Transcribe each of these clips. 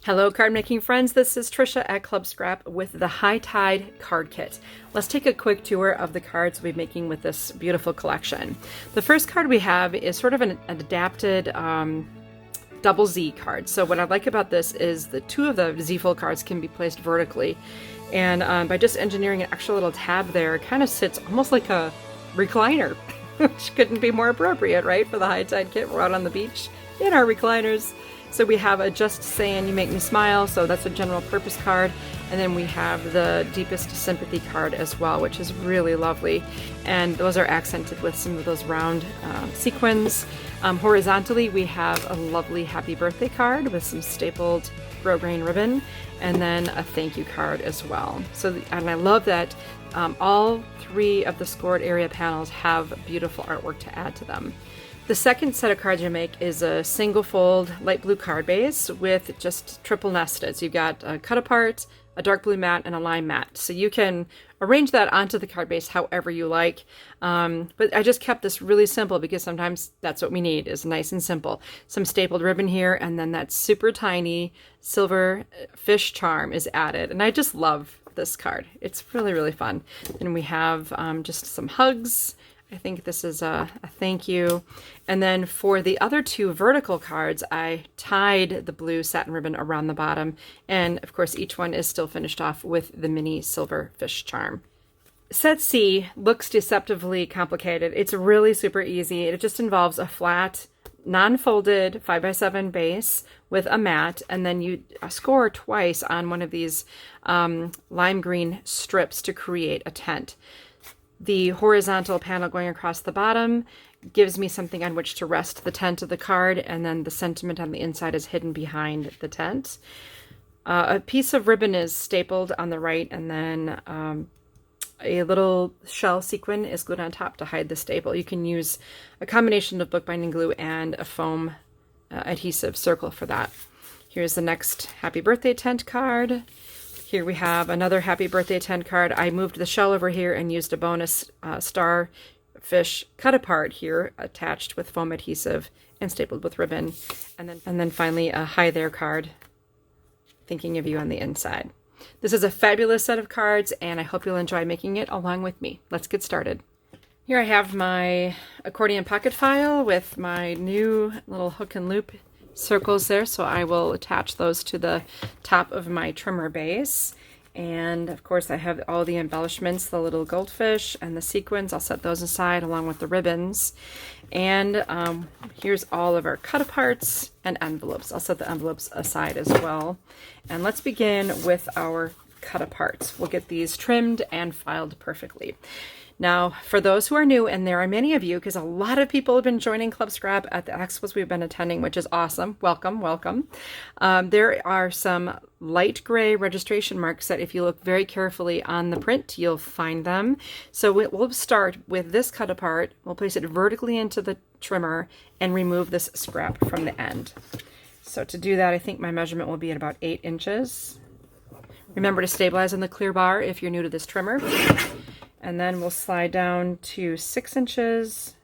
Hello card making friends, this is Tricia at Club Scrap with the High Tide card kit. Let's take a quick tour of the cards we'll be making with this beautiful collection. The first card we have is sort of an adapted double Z card. So what I like about this is the two of the Z fold cards can be placed vertically, and by just engineering an extra little tab there, it kind of sits almost like a recliner, which couldn't be more appropriate, right, for the High Tide kit. We're out on the beach in our recliners. So we have a Just Saying You Make Me Smile, so that's a general purpose card. And then we have the Deepest Sympathy card as well, which is really lovely. And those are accented with some of those round sequins. Horizontally, we have a lovely Happy Birthday card with some stapled grosgrain ribbon, and then a thank you card as well. So, and I love that all three of the scored area panels have beautiful artwork to add to them. The second set of cards you make is a single fold light blue card base with just triple nested. So you've got a cut apart, a dark blue mat, and a lime mat. So you can arrange that onto the card base however you like. But I just kept this really simple because sometimes that's what we need, is nice and simple. Some stapled ribbon here, and then that super tiny silver fish charm is added. And I just love this card. It's really, really fun. And we have just some hugs. I think this is a thank you. And then for the other two vertical cards, I tied the blue satin ribbon around the bottom. And of course, each one is still finished off with the mini silver fish charm. Set C looks deceptively complicated. It's really super easy. It just involves a flat, non-folded 5x7 base with a mat, and then you score twice on one of these lime green strips to create a tent. The horizontal panel going across the bottom gives me something on which to rest the tent of the card, and then the sentiment on the inside is hidden behind the tent. A piece of ribbon is stapled on the right, and then a little shell sequin is glued on top to hide the staple. You can use a combination of bookbinding glue and a foam adhesive circle for that. Here's the next Happy Birthday tent card. Here we have another Happy Birthday tent card. I moved the shell over here and used a bonus starfish cut apart here, attached with foam adhesive and stapled with ribbon. And then finally a Hi There card, thinking of you on the inside. This is a fabulous set of cards, and I hope you'll enjoy making it along with me. Let's get started. Here I have my accordion pocket file with my new little hook and loop circles there, so I will attach those to the top of my trimmer base. And of course I have all the embellishments, the little goldfish and the sequins. I'll set those aside along with the ribbons. And here's all of our cut aparts and envelopes. I'll set the envelopes aside as well. And let's begin with our cut aparts. We'll get these trimmed and filed perfectly. Now, for those who are new, and there are many of you, because a lot of people have been joining Club Scrap at the expos we've been attending, which is awesome. Welcome, welcome. There are some light gray registration marks that if you look very carefully on the print, you'll find them. So we'll start with this cut apart. We'll place it vertically into the trimmer and remove this scrap from the end. So to do that, I think my measurement will be at about 8 inches. Remember to stabilize on the clear bar if you're new to this trimmer. And then we'll slide down to 6 inches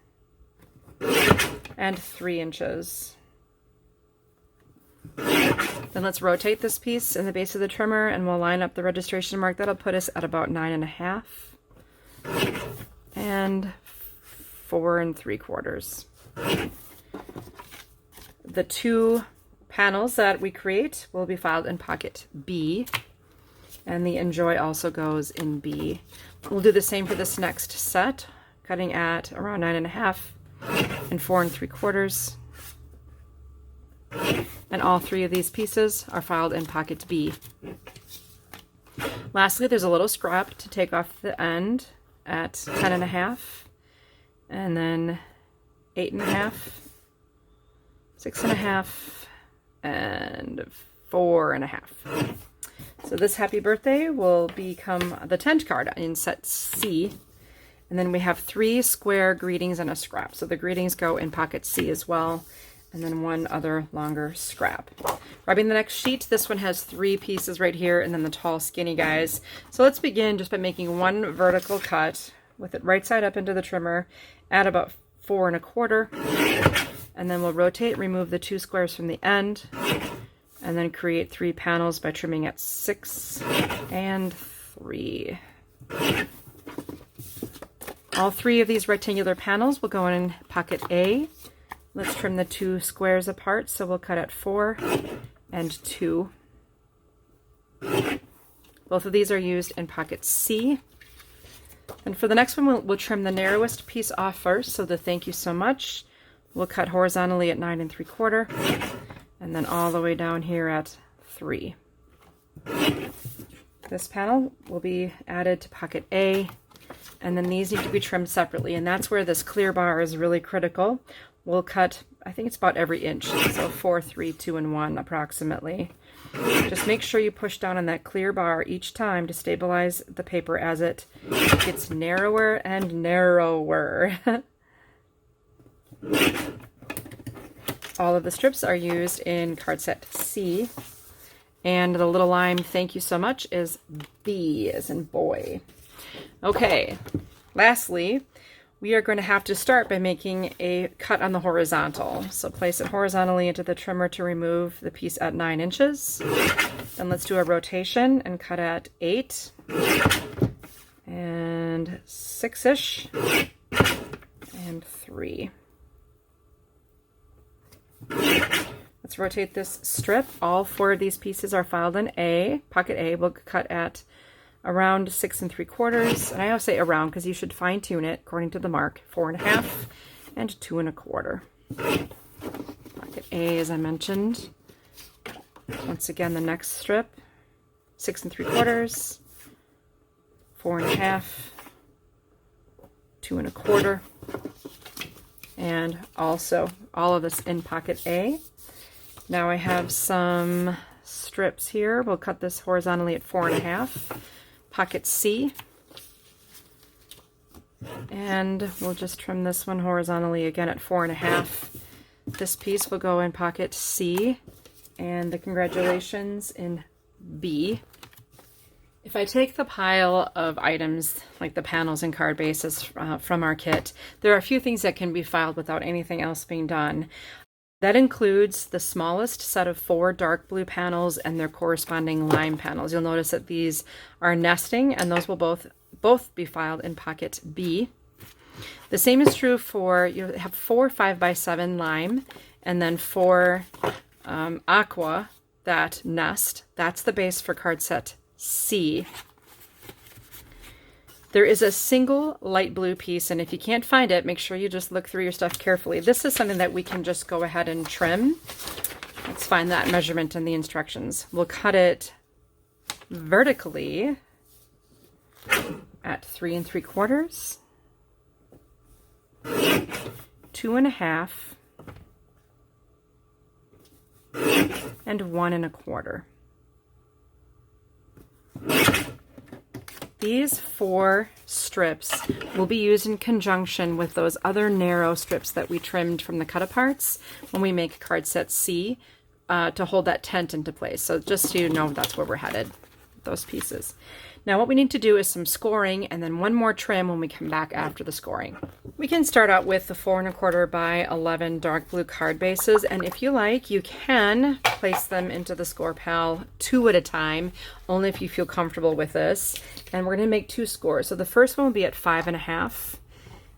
and 3 inches. Then let's rotate this piece in the base of the trimmer, and we'll line up the registration mark. That'll put us at about 9.5 and 4 3/4. The two panels that we create will be filed in pocket B, and the Enjoy also goes in B. We'll do the same for this next set, cutting at around 9.5 and 4 3/4. And all three of these pieces are filed in pocket B. Lastly, there's a little scrap to take off the end at 10.5, and then 8.5, 6.5, and 4.5. So this Happy Birthday will become the tent card in set C. And then we have 3 square greetings and a scrap. So the greetings go in pocket C as well. And then one other longer scrap. Grabbing the next sheet, this one has 3 pieces right here, and then the tall skinny guys. So let's begin just by making one vertical cut with it right side up into the trimmer at about 4 1/4. And then we'll rotate, remove the 2 squares from the end, and then create 3 panels by trimming at 6 and 3. All 3 of these rectangular panels will go in pocket A. Let's trim the 2 squares apart, so we'll cut at 4 and 2. Both of these are used in pocket C. And for the next one, we'll trim the narrowest piece off first, so the thank you so much. We'll cut horizontally at 9 3/4, and then all the way down here at 3. This panel will be added to pocket A, and then these need to be trimmed separately, and that's where this clear bar is really critical. We'll cut, I think it's about every inch, so 4, 3, 2, and 1 approximately. Just make sure you push down on that clear bar each time to stabilize the paper as it gets narrower and narrower. All of the strips are used in card set C, and the little lime thank you so much is B as in boy. Okay, lastly, we are going to have to start by making a cut on the horizontal. So place it horizontally into the trimmer to remove the piece at 9 inches. Then let's do a rotation and cut at 8 and 6-ish and 3. Let's rotate this strip. All 4 of these pieces are filed in A. Pocket A will cut at around 6 3/4, and I always say around because you should fine tune it according to the mark. 4 1/2 and 2 1/4. Pocket A, as I mentioned. Once again, the next strip, 6 3/4, 4 1/2, 2 1/4, and also all of this in pocket A. Now I have some strips here. We'll cut this horizontally at 4 1/2. Pocket C, and we'll just trim this one horizontally again at 4 1/2. This piece will go in pocket C, and the congratulations in B. If I take the pile of items like the panels and card bases from our kit, there are a few things that can be filed without anything else being done. That includes the smallest set of 4 dark blue panels and their corresponding lime panels. You'll notice that these are nesting, and those will both be filed in pocket B. The same is true for, you have 4 5x7 lime, and then 4 aqua that nest. That's the base for card set C. There is a single light blue piece, and if you can't find it, make sure you just look through your stuff carefully. This is something that we can just go ahead and trim. Let's find that measurement in the instructions. We'll cut it vertically at 3 3/4, 2 1/2, and 1 1/4. These 4 strips will be used in conjunction with those other narrow strips that we trimmed from the cut-aparts when we make card set C to hold that tent into place. So just so you know, that's where we're headed, those pieces. Now what we need to do is some scoring, and then one more trim when we come back after the scoring. We can start out with the 4 1/4 by 11 dark blue card bases, and if you like, you can place them into the score pal 2 at a time, only if you feel comfortable with this. And we're going to make 2 scores. So the first one will be at 5 1/2,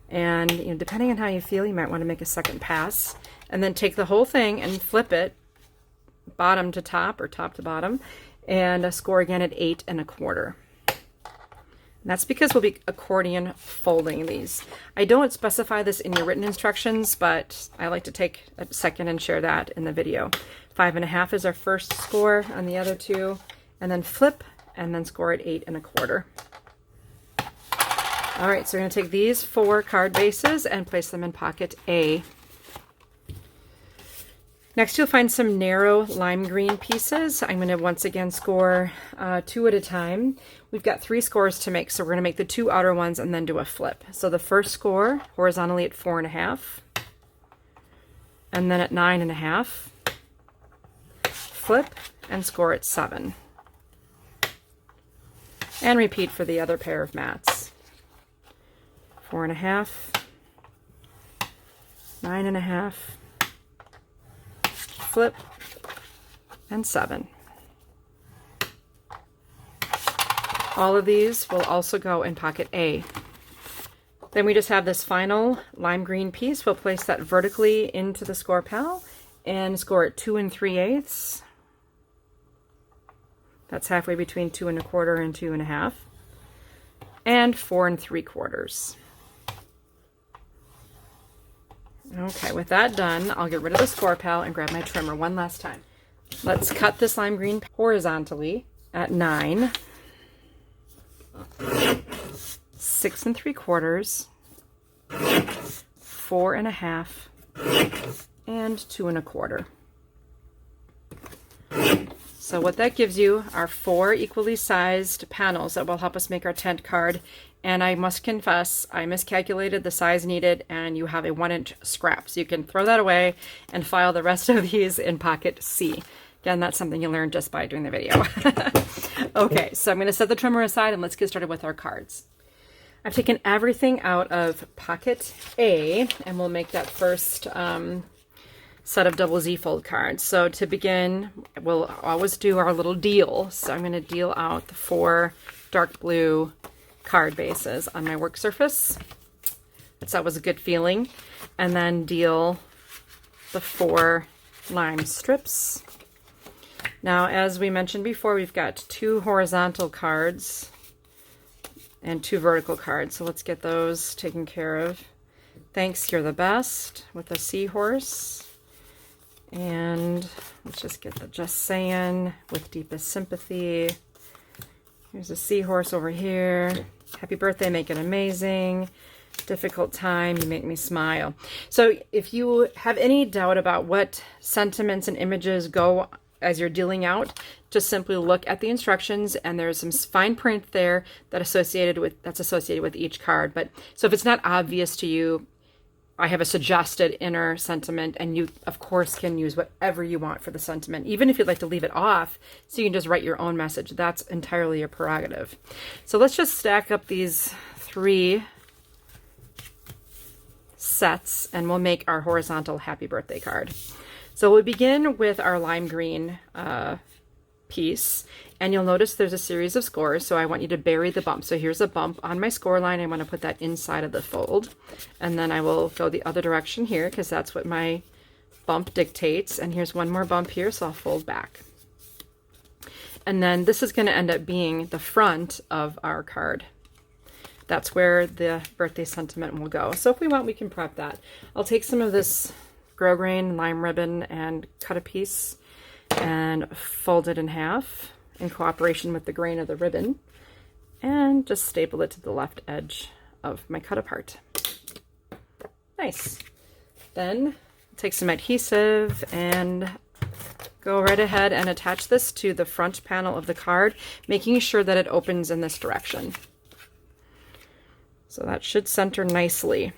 and you know, depending on how you feel, you might want to make a second pass, and then take the whole thing and flip it bottom to top or top to bottom, and score again at 8 1/4. That's because we'll be accordion folding these. I don't specify this in your written instructions, but I like to take a second and share that in the video. 5 1/2 is our first score on the other 2, and then flip and then score at 8 1/4. All right, so we're going to take these 4 card bases and place them in pocket A. Next, you'll find some narrow lime green pieces. I'm going to once again score 2 at a time. We've got 3 scores to make, so we're going to make the 2 outer ones and then do a flip. So the first score horizontally at 4 1/2, and then at 9 1/2, flip and score at 7. And repeat for the other pair of mats. 4 1/2, 9 1/2, flip, and 7. All of these will also go in pocket A. Then we just have this final lime green piece. We'll place that vertically into the score pal and score it 2 3/8. That's halfway between 2 1/4 and 2 1/2. And 4 3/4. Okay, with that done, I'll get rid of the score pal and grab my trimmer one last time. Let's cut this lime green horizontally at 9, 6 3/4, 4 1/2, and 2 1/4. So what that gives you are 4 equally sized panels that will help us make our tent card. And I must confess, I miscalculated the size needed, and you have a 1-inch scrap. So you can throw that away and file the rest of these in pocket C. Again, that's something you learned just by doing the video. Okay, so I'm going to set the trimmer aside and let's get started with our cards. I've taken everything out of pocket A, and we'll make that first set of double Z fold cards. So to begin, we'll always do our little deal. So I'm going to deal out the 4 dark blue card bases on my work surface. That's always a good feeling. And then deal the 4 lime strips. Now, as we mentioned before, we've got 2 horizontal cards and 2 vertical cards. So let's get those taken care of. Thanks, you're the best with a seahorse. And let's just get the just saying with deepest sympathy. Here's a seahorse over here. Happy birthday, make it amazing. Difficult time, you make me smile. So if you have any doubt about what sentiments and images go as you're dealing out, just simply look at the instructions, and there's some fine print there that's associated with each card. But so if it's not obvious to you, I have a suggested inner sentiment, and you, of course, can use whatever you want for the sentiment, even if you'd like to leave it off so you can just write your own message. That's entirely your prerogative. So let's just stack up these 3 sets, and we'll make our horizontal happy birthday card. So we'll begin with our lime green piece, and you'll notice there's a series of scores, so I want you to bury the bump. So here's a bump on my score line. I want to put that inside of the fold, and then I will go the other direction here because that's what my bump dictates. And here's one more bump here, so I'll fold back. And then this is going to end up being the front of our card. That's where the birthday sentiment will go. So if we want, we can prep that. I'll take some of this grosgrain lime ribbon and cut a piece and fold it in half in cooperation with the grain of the ribbon, and just staple it to the left edge of my cut apart. Nice. Then take some adhesive and go right ahead and attach this to the front panel of the card, making sure that it opens in this direction. So that should center nicely.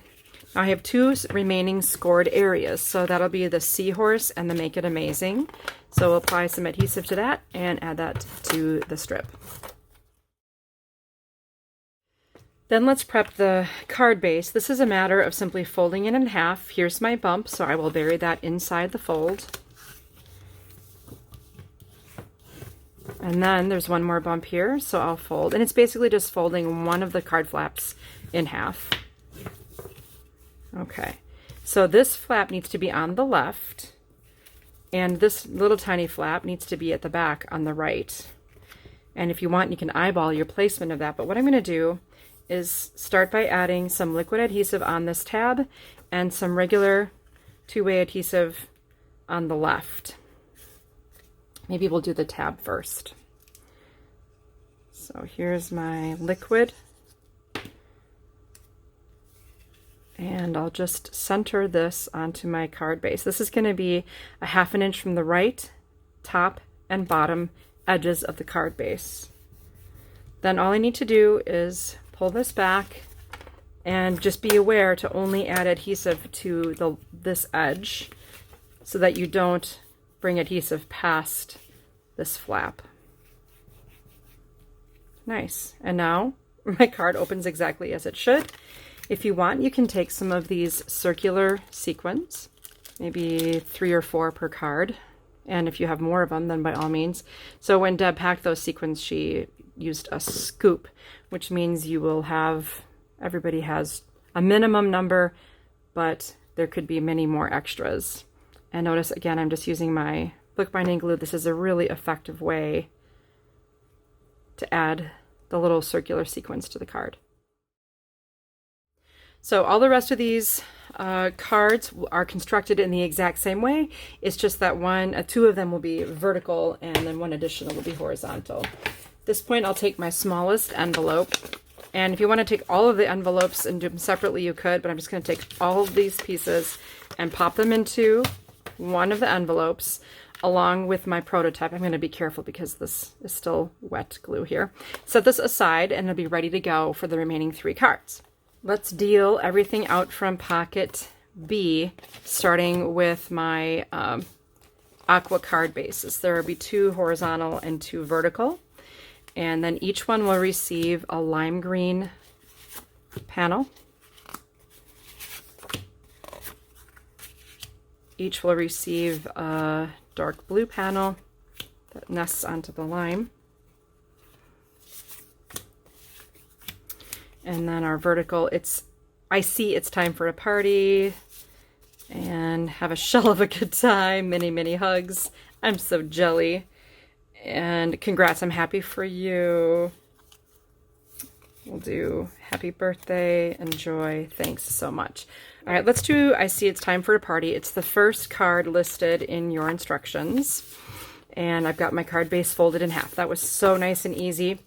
Now I have 2 remaining scored areas, so that'll be the seahorse and the make it amazing. So we'll apply some adhesive to that and add that to the strip. Then let's prep the card base. This is a matter of simply folding it in half. Here's my bump, so I will bury that inside the fold. And then there's one more bump here, so I'll fold. And it's basically just folding one of the card flaps in half. Okay, so this flap needs to be on the left, and this little tiny flap needs to be at the back on the right. And if you want, you can eyeball your placement of that. But what I'm going to do is start by adding some liquid adhesive on this tab and some regular 2-way adhesive on the left. Maybe we'll do the tab first. So here's my liquid. And I'll just center this onto my card base. This is going to be a 1/2 inch from the right, top, and bottom edges of the card base. Then all I need to do is pull this back and just be aware to only add adhesive to this edge so that you don't bring adhesive past this flap. Nice. And now my card opens exactly as it should. If you want, you can take some of these circular sequins, maybe 3 or 4 per card, And if you have more of them, then by all means. So when Deb packed those sequins, she used a scoop, which means you will have, everybody has a minimum number, but there could be many more extras. And notice again, I'm just using my bookbinding glue. This is a really effective way to add the little circular sequins to the card. So all the rest of these cards are constructed in the exact same way. It's just that two of them will be vertical and then one additional will be horizontal. At this point, I'll take my smallest envelope. And if you want to take all of the envelopes and do them separately, you could, but I'm just going to take all of these pieces and pop them into one of the envelopes along with my prototype. I'm going to be careful because this is still wet glue here. Set this aside and it'll be ready to go for the remaining 3 cards. Let's deal everything out from pocket B, starting with my aqua card bases. There will be 2 horizontal and 2 vertical. And then each one will receive a lime green panel. Each will receive a dark blue panel that nests onto the lime. And then our vertical, I see it's time for a party and have a shell of a good time, many, many hugs. I'm so jelly. And congrats, I'm happy for you. We'll do happy birthday, enjoy, thanks so much. All right, let's do I see it's time for a party. It's the first card listed in your instructions. And I've got my card base folded in half. That was so nice and easy.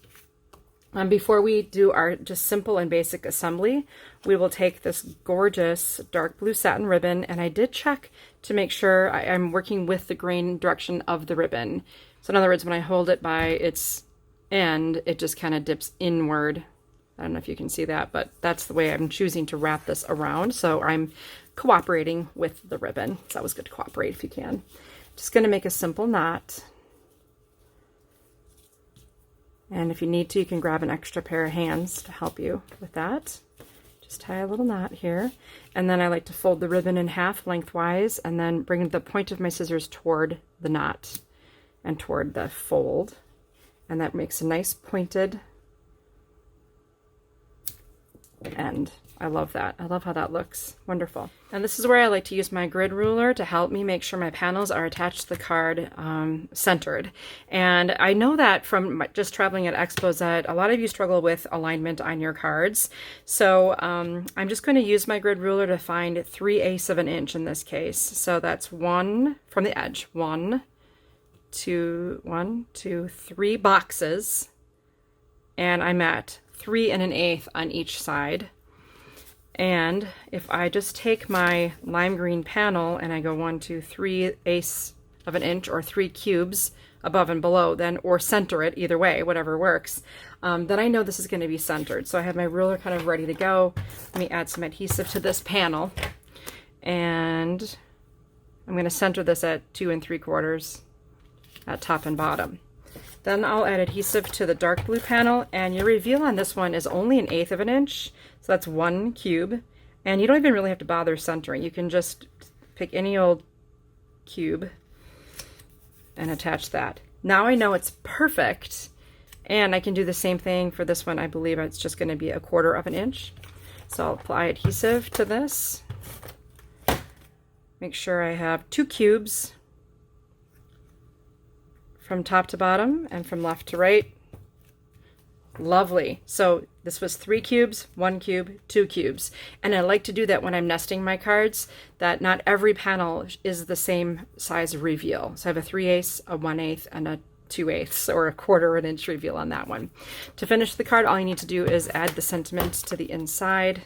Before we do our just simple and basic assembly, we will take this gorgeous dark blue satin ribbon, and I did check to make sure I'm working with the grain direction of the ribbon. So in other words, when I hold it by its end, it just kind of dips inward. I don't know if you can see that, but that's the way I'm choosing to wrap this around. So I'm cooperating with the ribbon. It's always good to cooperate if you can. Just going to make a simple knot. And if you need to, you can grab an extra pair of hands to help you with that. Just tie a little knot here. And then I like to fold the ribbon in half lengthwise and then bring the point of my scissors toward the knot and toward the fold. And that makes a nice pointed end. I love that. I love how that looks. Wonderful. And this is where I like to use my grid ruler to help me make sure my panels are attached to the card centered. And I know that from just traveling at expos that a lot of you struggle with alignment on your cards. So I'm just going to use my grid ruler to find 3/8 of an inch in this case. So that's 1 from the edge. 1, 2, 3 boxes. And I'm at 3 1/8 on each side. And if I just take my lime green panel and I go 1, 2, 3/8 of an inch or 3 cubes above and below, then, or center it, either way, whatever works, then I know this is going to be centered. So I have my ruler kind of ready to go. Let me add some adhesive to this panel. And I'm going to center this at 2 3/4 at top and bottom. Then I'll add adhesive to the dark blue panel, and your reveal on this one is only 1/8 of an inch, so that's 1 cube, and you don't even really have to bother centering. You can just pick any old cube and attach that. Now I know it's perfect, and I can do the same thing for this one. I believe it's just going to be 1/4 of an inch. So I'll apply adhesive to this. Make sure I have 2 cubes from top to bottom and from left to right. Lovely. So this was 3 cubes, 1 cube, 2 cubes. And I like to do that when I'm nesting my cards, that not every panel is the same size reveal. So I have a 3/8, a 1/8, and a 2/8, or 1/4 of an inch reveal on that one. To finish the card, all you need to do is add the sentiment to the inside.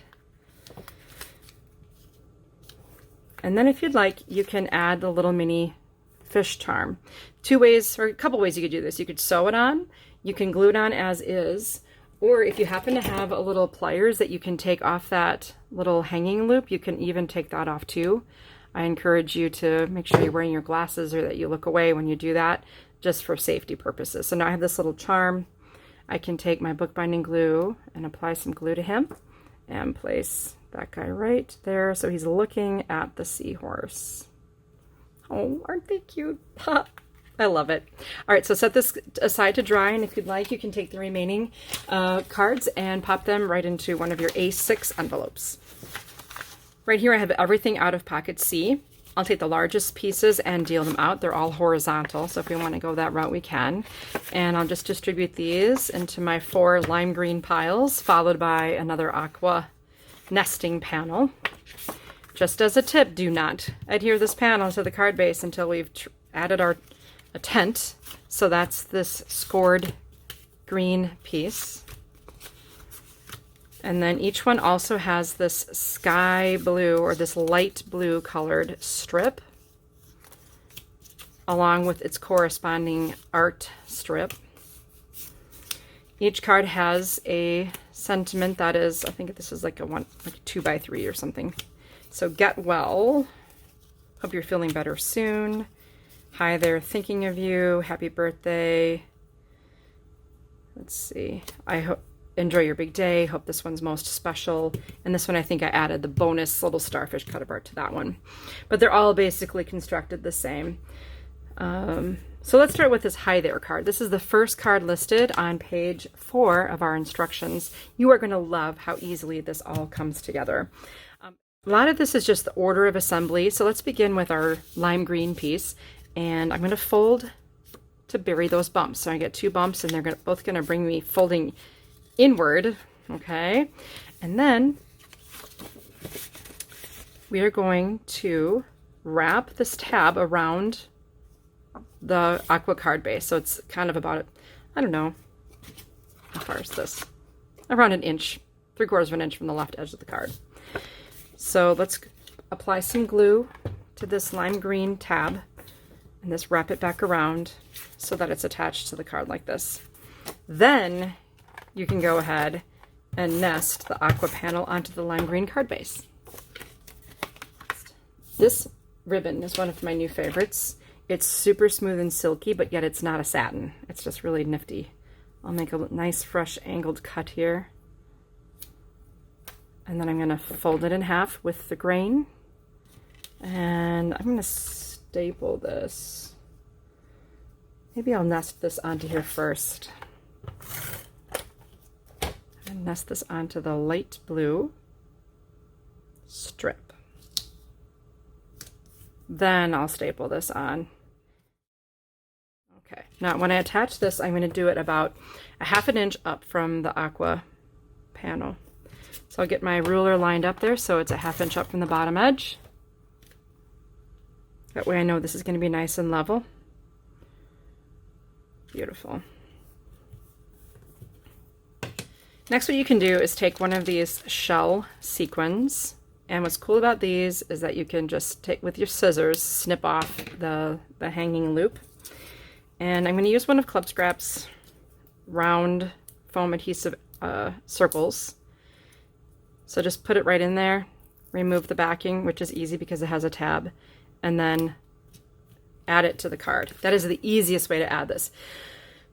And then if you'd like, you can add the little mini fish charm. 2 ways, or a couple ways you could do this. You could sew it on, you can glue it on as is, or if you happen to have a little pliers that you can take off that little hanging loop, you can even take that off too. I encourage you to make sure you're wearing your glasses or that you look away when you do that, just for safety purposes. So now I have this little charm. I can take my bookbinding glue and apply some glue to him and place that guy right there so he's looking at the seahorse. Oh, aren't they cute? I love it. All right, so set this aside to dry, and if you'd like, you can take the remaining cards and pop them right into one of your A6 envelopes. Right here I have everything out of pocket C. I'll take the largest pieces and deal them out. They're all horizontal, so if we want to go that route, we can. And I'll just distribute these into my 4 lime green piles, followed by another aqua nesting panel. Just as a tip, do not adhere this panel to the card base until we've added a tent. So that's this scored green piece. And then each one also has this sky blue or this light blue colored strip along with its corresponding art strip. Each card has a sentiment that is, I think this is like a 2x3 or something. So get well. Hope you're feeling better soon. Hi there, thinking of you. Happy birthday. Let's see. I hope enjoy your big day. Hope this one's most special. And this one, I think I added the bonus little starfish cut apart to that one. But they're all basically constructed the same. So let's start with this hi there card. This is the first card listed on page 4 of our instructions. You are going to love how easily this all comes together. A lot of this is just the order of assembly. So let's begin with our lime green piece. And I'm going to fold to bury those bumps. So I get 2 bumps and they're both going to bring me folding inward, okay? And then we are going to wrap this tab around the aqua card base. So it's kind of about, I don't know, how far is this? Around an inch, 3/4 of an inch from the left edge of the card. So let's apply some glue to this lime green tab and just wrap it back around so that it's attached to the card like this. Then you can go ahead and nest the aqua panel onto the lime green card base. This ribbon is one of my new favorites. It's super smooth and silky, but yet it's not a satin. It's just really nifty. I'll make a nice fresh angled cut here. And then I'm going to fold it in half with the grain. And I'm going to staple this. Maybe I'll nest this onto here first. And nest this onto the light blue strip. Then I'll staple this on. Okay, now when I attach this, I'm going to do it about a 1/2 inch up from the aqua panel. So I'll get my ruler lined up there so it's a 1/2 inch up from the bottom edge. That way I know this is going to be nice and level. Beautiful. Next, what you can do is take one of these shell sequins, and what's cool about these is that you can just take with your scissors, snip off the hanging loop. And I'm going to use one of Club Scrap's round foam adhesive circles. So just put it right in there, remove the backing, which is easy because it has a tab, and then add it to the card. That is the easiest way to add this.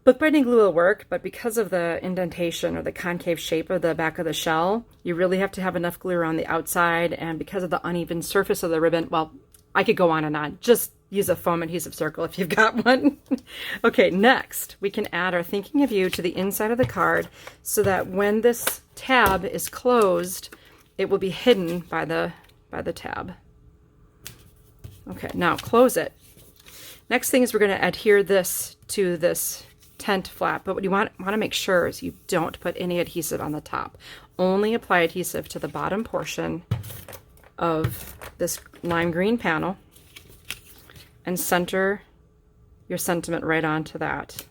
Bookbinding glue will work, but because of the indentation or the concave shape of the back of the shell, you really have to have enough glue around the outside, and because of the uneven surface of the ribbon, well, I could go on and on. Just use a foam adhesive circle if you've got one. Okay, next, we can add our thinking of you to the inside of the card so that when this tab is closed, it will be hidden by the tab. Okay, now close it. Next thing is we're going to adhere this to this tent flap, but what you want to make sure is you don't put any adhesive on the top. Only apply adhesive to the bottom portion of this lime green panel and center your sentiment right onto that.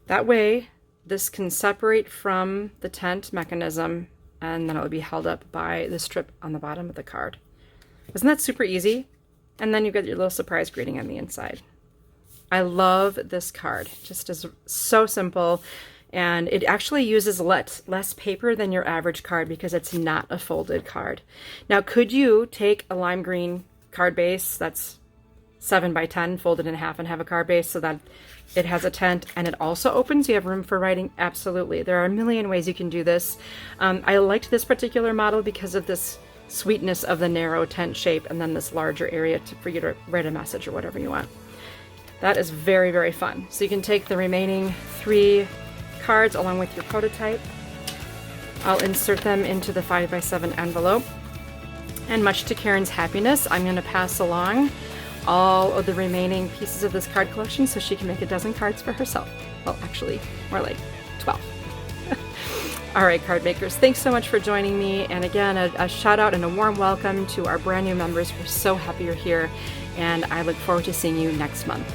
That way this can separate from the tent mechanism, and then it will be held up by the strip on the bottom of the card. Isn't that super easy? And then you get your little surprise greeting on the inside. I love this card. Just is so simple, and it actually uses less paper than your average card because it's not a folded card. Now, could you take a lime green card base that's 7 by 10, fold it in half and have a card base so that it has a tent and it also opens? You have room for writing? Absolutely. There are a million ways you can do this. I liked this particular model because of this sweetness of the narrow tent shape, and then this larger area for you to write a message or whatever you want. That is very, very fun. So you can take the remaining 3 cards along with your prototype. I'll insert them into the 5x7 envelope. And much to Karen's happiness, I'm going to pass along all of the remaining pieces of this card collection so she can make a dozen cards for herself. Well, actually, more like 12. All right, card makers, thanks so much for joining me. And again, a shout out and a warm welcome to our brand new members. We're so happy you're here, and I look forward to seeing you next month.